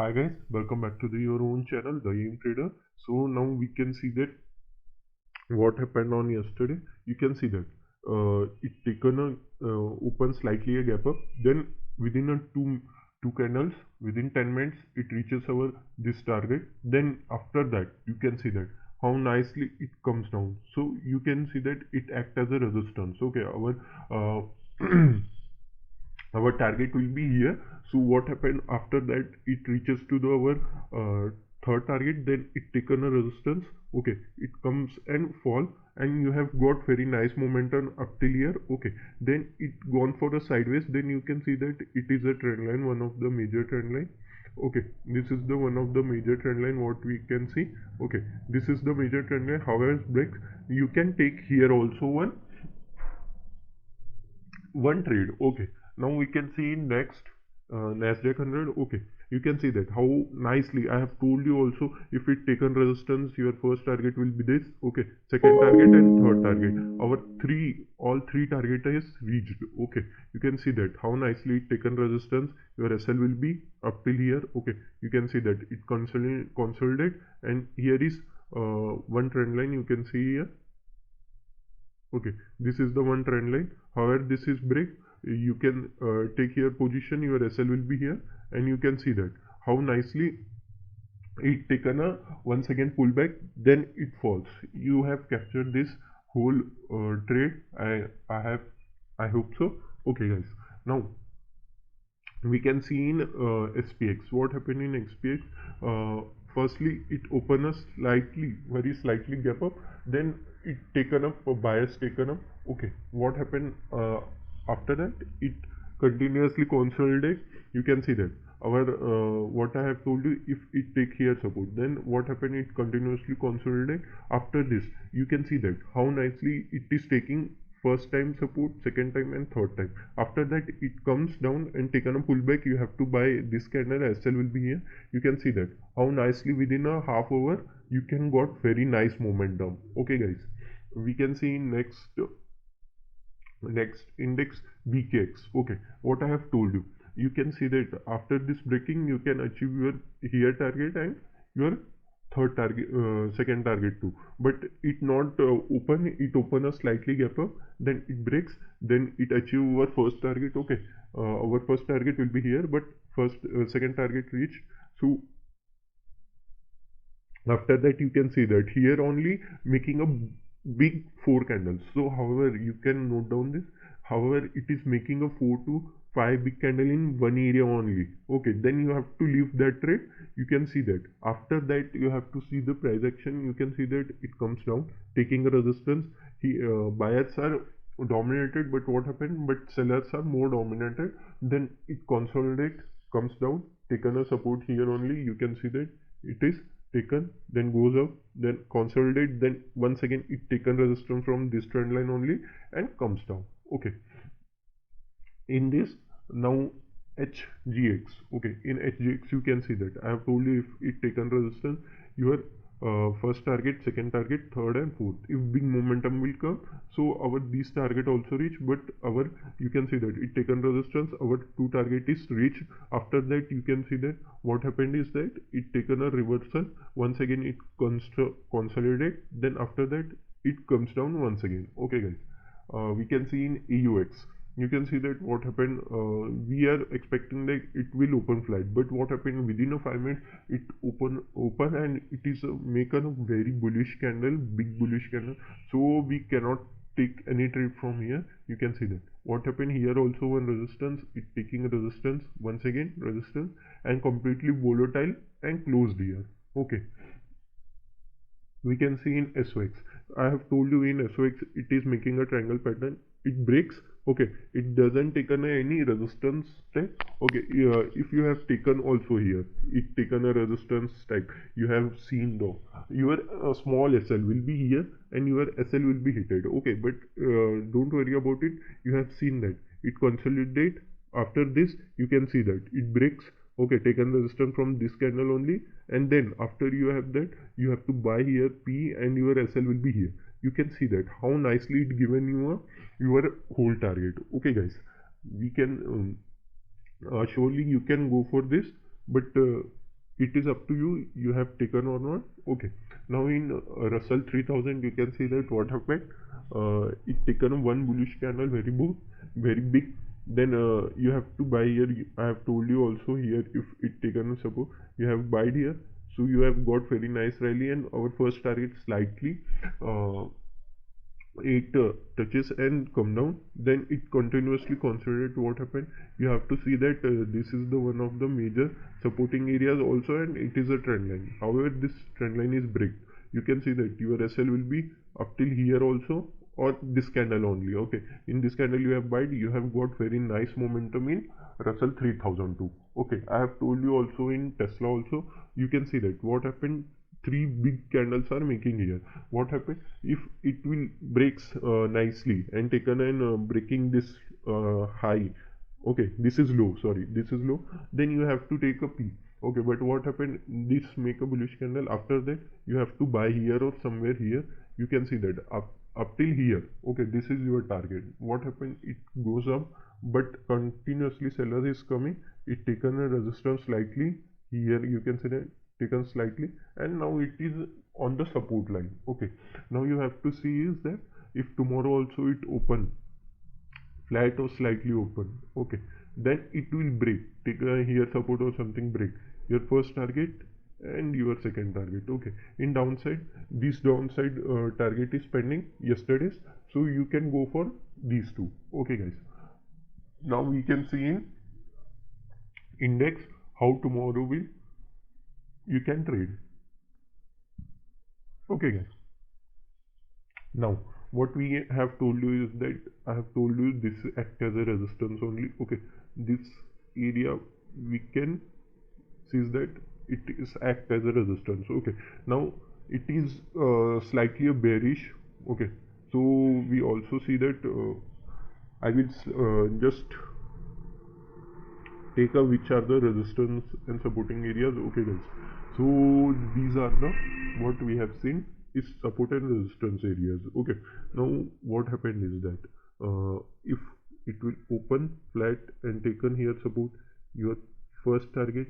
Hi guys, welcome back to your own channel, The Aim Trader. So now we can see that what happened on yesterday. You can see that it taken a open slightly a gap up. Then within a two candles, within 10 minutes, it reaches our this target. Then after that, you can see that how nicely it comes down. So you can see that it acts as a resistance. Okay, our our target will be here. So what happened after that, it reaches to our third target, then it taken a resistance. Okay, it comes and fall, and you have got very nice momentum up till here. Okay, then it gone for a sideways. Then you can see that it is a trend line, one of the major trend line. Okay, this is the one of the major trend line what we can see. Okay, this is the major trend line. However, breaks, you can take here also one trade. Okay, now we can see next Nasdaq 100. Okay, you can see that how nicely I have told you also, if it taken resistance, your first target will be this. Okay, second target and third target, our all three target is reached. Okay, you can see that how nicely it taken resistance, your SL will be up till here. Okay, you can see that it consolidate, and here is one trend line you can see here. Okay, this is the one trend line. However, this is break. You can take your position, your SL will be here, and you can see that how nicely it taken a once again pullback, then it falls. You have captured this whole trade. I hope so. Okay guys, now we can see in SPX what happened in SPX. Firstly, it opened a very slightly gap up, then it taken up a bias taken up. Okay, what happened after that? It continuously consolidate. You can see that our what I have told you, if it take here support, then what happened? It continuously consolidate. After this, you can see that how nicely it is taking first time support, second time, and third time. After that, it comes down and taken a pullback. You have to buy this candle. SL will be here. You can see that how nicely within a half hour you can got very nice momentum. Okay guys, we can see next index BKX. Okay, what I have told you, you can see that after this breaking you can achieve your here target and your third target, second target too. But it not open a slightly gap up, then it breaks, then it achieve our first target. Okay, our first target will be here, but second target reached. So after that, you can see that here only making a big four candles. So however, you can note down this. However, it is making a 4 to 5 big candle in one area only. Okay, then you have to leave that trade. You can see that after that you have to see the price action. You can see that it comes down taking a resistance. Buyers are dominated, but what happened? But sellers are more dominated. Then it consolidates, comes down, taken a support here only. You can see that it is taken, then goes up, then consolidate, then once again it taken resistance from this trend line only and comes down. Okay, in this now HGX. Okay, in HGX you can see that I have told you, if it taken resistance, your first target, second target, third and fourth, if big momentum will come, so our this target also reach, but our you can see that it taken resistance, our two target is reached. After that, you can see that what happened is that it taken a reversal, once again it consolidate, then after that it comes down once again. Okay guys, we can see in AUX, you can see that what happened, we are expecting that it will open flat, but what happened within a 5 minutes, it open and it is make a very bullish candle, big bullish candle. So we cannot take any trade from here. You can see that what happened here also, one resistance, it taking a resistance, once again resistance, and completely volatile and closed here. Okay, we can see in SOX. I have told you in SOX it is making a triangle pattern. It breaks. Okay, it doesn't taken any resistance type. Okay, if you have taken also here, it taken a resistance type. You have seen though your small SL will be here and your SL will be hit. Okay, but don't worry about it. You have seen that it consolidate. After this, you can see that it breaks. Okay, taken resistance from this candle only, and then after you have that, you have to buy here P and your SL will be here. You can see that how nicely it given you your whole target. Okay guys, we can surely you can go for this, but it is up to you, you have taken or not. Okay, now in Russell 3000 you can see that what happened. It taken one bullish candle, very big. Then you have to buy here. I have told you also here, if it taken a support, you have buy here. So you have got very nice rally, and our first target slightly uh, it touches and come down, then it continuously consolidate. What happened, you have to see that this is the one of the major supporting areas also, and it is a trend line. However, this trend line is break. You can see that your SL will be up till here also, or this candle only. Okay, in this candle you have bought, you have got very nice momentum in Russell 3002. Okay, I have told you also in Tesla also, you can see that what happened, three big candles are making here. What happens if it will breaks nicely and taken and breaking this high. Okay, this is low, sorry, this is low, then you have to take a P. Okay, but what happened, this make a bullish candle, after that you have to buy here or somewhere here. You can see that up till here. Okay, this is your target. What happened, it goes up, but continuously sellers is coming, it taken a resistance slightly here. You can see that taken slightly, and now it is on the support line. Okay, now you have to see is that if tomorrow also it open flat or slightly open, okay, then it will break, take a here support or something, break your first target and your second target. Okay, in downside, this downside target is pending yesterday's, so you can go for these two. Okay guys, now we can see in index how tomorrow will you can trade. Okay guys, now what we have told you is that I have told you this act as a resistance only. Okay, this area we can see that it is act as a resistance. Okay, now it is slightly a bearish. Okay, so we also see that I will just take a which are the resistance and supporting areas. Okay guys, so these are the what we have seen is support and resistance areas. Okay, now what happened is that if it will open flat and taken here support, your first target,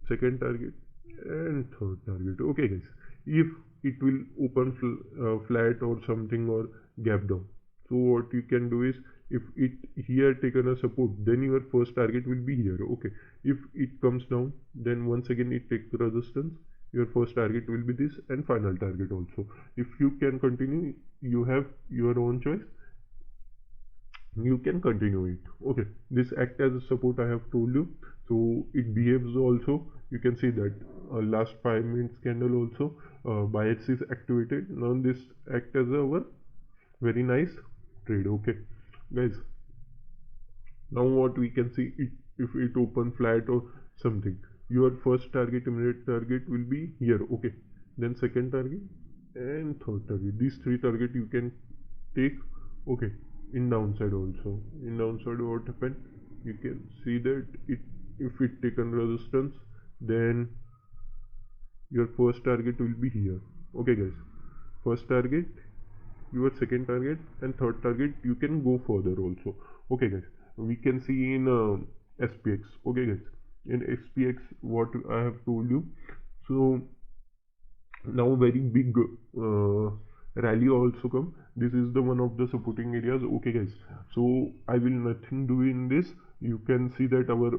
second target and third target. Okay guys, if it will open flat or something or gap down, so what you can do is, if it here taken a support, then your first target will be here. Okay, if it comes down, then once again it takes resistance, your first target will be this, and final target also. If you can continue, you have your own choice, you can continue it. Okay, this act as a support I have told you, so it behaves also. You can see that last 5 minutes candle also bias is activated. Now this act as our very nice trade. Okay guys, now what we can see, it if it open flat or something, your first target, immediate target will be here. Okay, then second target and third target, these three target you can take. Okay, in downside also, in downside what happened, you can see that it if it taken resistance, then your first target will be here. Okay guys, first target, your second target and third target, you can go further also. Okay guys, we can see in SPX. Okay guys, in SPX what I have told you, so now very big rally also come, this is the one of the supporting areas. Okay guys, so I will nothing do in this. You can see that our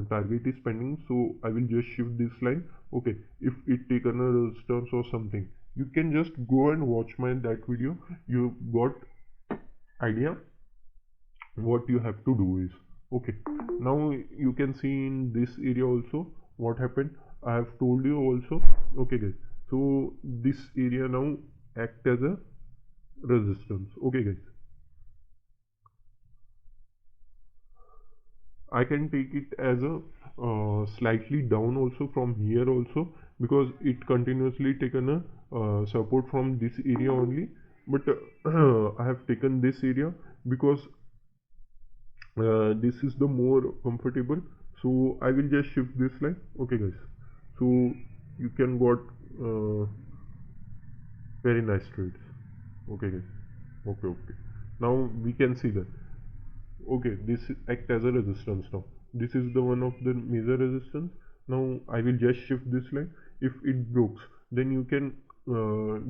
target is pending, so I will just shift this line. Okay, if it taken a resistance or something, you can just go and watch my that video, you got idea what you have to do is. Okay, now you can see in this area also what happened, I have told you also. Okay guys, so this area now act as a resistance. Okay guys, I can take it as a slightly down also from here also, because it continuously taken a support from this area only, but I have taken this area because this is the more comfortable, so I will just shift this line. Okay guys, so you can got very nice trades. Okay guys, okay, now we can see that. Okay, this act as a resistance. Now this is the one of the major resistance. Now I will just shift this line. If it breaks, then you can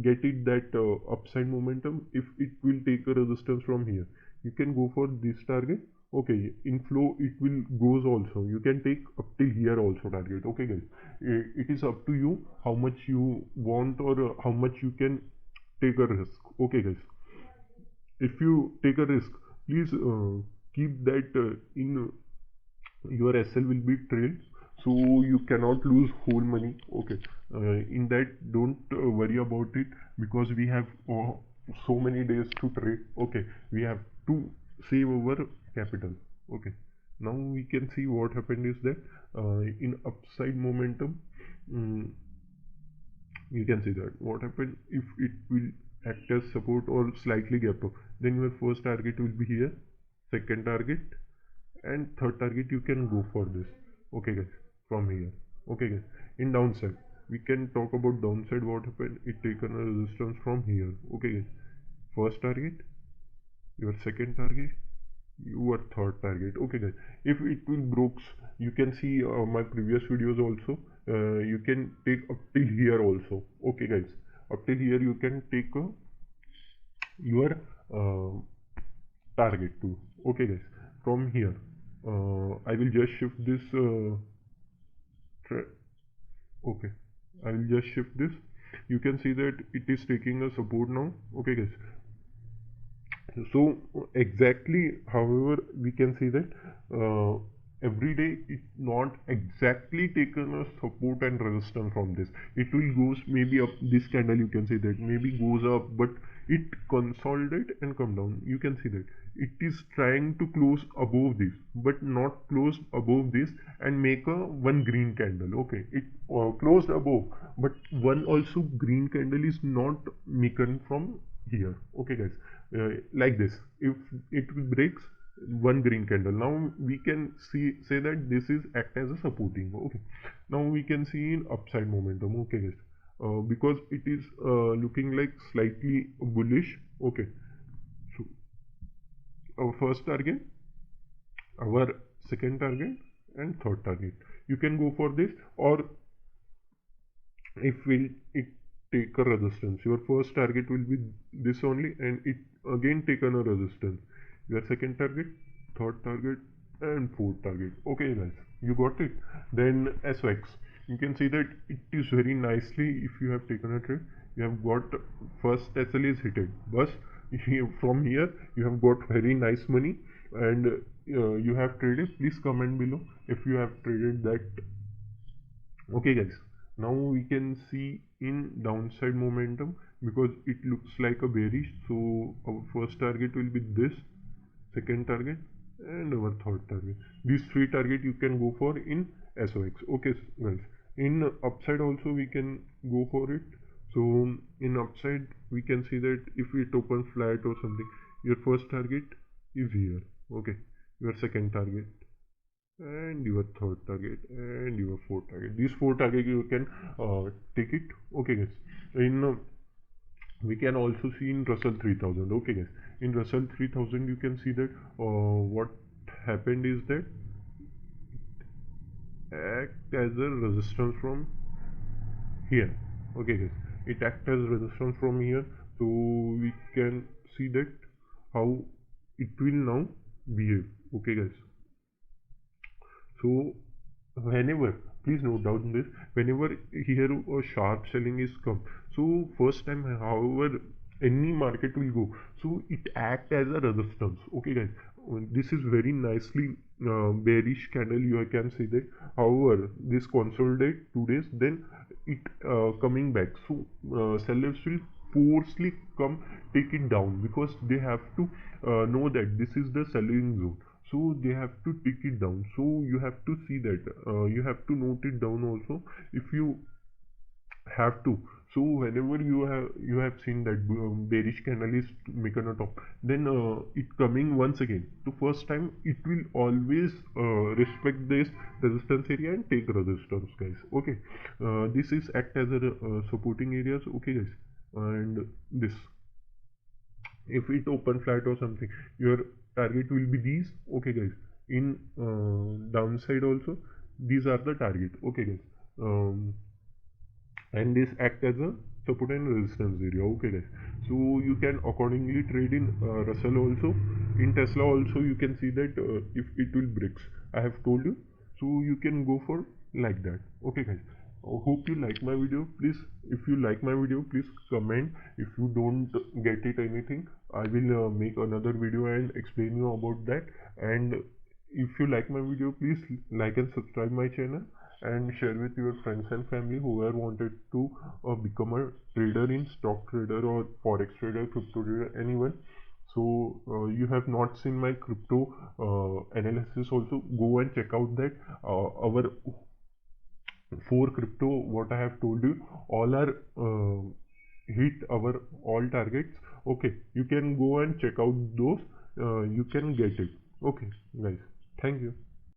get it that upside momentum. If it will take a resistance from here, you can go for this target. Okay, in flow it will goes also. You can take up till here also target. Okay guys, it is up to you how much you want, or how much you can take a risk. Okay guys, if you take a risk, please keep that in your SL will be trailed, so you cannot lose whole money. Okay, in that don't worry about it, because we have so many days to trade. Okay, we have to save our capital. Okay, now we can see what happened is that in upside momentum, mm, you can see that what happened if it will act as support or slightly gap up, then your first target will be here, second target, and third target you can go for this. Okay guys, from here. Okay guys, in downside we can talk about downside. What happened, it taken a resistance from here. Okay guys, first target, your second target, your third target. Okay guys, if it will breaks, you can see my previous videos also. You can take up till here also. Okay guys, up till here you can take your uh, target too. Okay guys, from here I will just shift this okay, I will just shift this. You can see that it is taking a support now. Okay guys, so exactly, however, we can see that every day it not exactly taken a support and resistance from this. It will goes maybe up this candle, you can see that maybe goes up, but it consolidate and come down. You can see that it is trying to close above this, but not close above this and make a one green candle. Okay, it closed above, but one also green candle is not making from here. Okay guys, like this, if it breaks one green candle, now we can see say that this is act as a supporting. Okay, now we can see in upside momentum. Okay guys, because it is looking like slightly bullish. Okay, so our first target, our second target, and third target, you can go for this. Or if it take a resistance, your first target will be this only, and it again taken a resistance, your second target, third target, and fourth target. Okay guys, you got it. Then SOX, you can see that it is very nicely. If you have taken a trade, you have got first SL is hit, but from here you have got very nice money, and you have traded. Please comment below if you have traded that. Okay guys, now we can see in downside momentum, because it looks like a bearish. So our first target will be this, second target, and our third target. These three target you can go for in SOX. Okay guys, in upside also we can go for it. So in upside we can see that if it opens flat or something, your first target is here. Okay, your second target, and your third target, and your fourth target. These four target you can take it. Okay guys, in we can also see in Russell 3000. Okay guys, in Russell 3000 you can see that what happened is that act as a resistance from here. Okay guys, it act as resistance from here. So we can see that how it will now behave. Okay guys, so whenever, please note down this, whenever here a sharp selling is come, so first time however any market will go, so it act as a resistance. Okay guys, this is very nicely bearish candle, you can see that. However, this consolidate 2 days, then it coming back. So sellers will forcefully come take it down, because they have to know that this is the selling zone, so they have to take it down. So you have to see that, you have to note it down also if you have to. So whenever you have seen that bearish candle is making a top, then it coming once again, the first time it will always respect this resistance area and take resistance guys. Okay, this is act as a supporting areas. Okay guys, and this, if it open flat or something, your target will be these. Okay guys, in downside also These are the target. Okay guys, and this act as a support and resistance area. Okay guys, so you can accordingly trade in Russell also. In Tesla also you can see that if it will breaks, I have told you, so you can go for like that. Okay guys, hope you like my video. Please, if you like my video, please comment. If you don't get it anything, I will make another video and explain you about that. And if you like my video, please like and subscribe my channel, and share with your friends and family who are wanted to become a trader in stock trader or forex trader, crypto trader, anyone. So you have not seen my crypto analysis also, go and check out that. Our four crypto, what I have told you, all are hit our all targets. Okay, you can go and check out those. You can get it. Okay guys, thank you.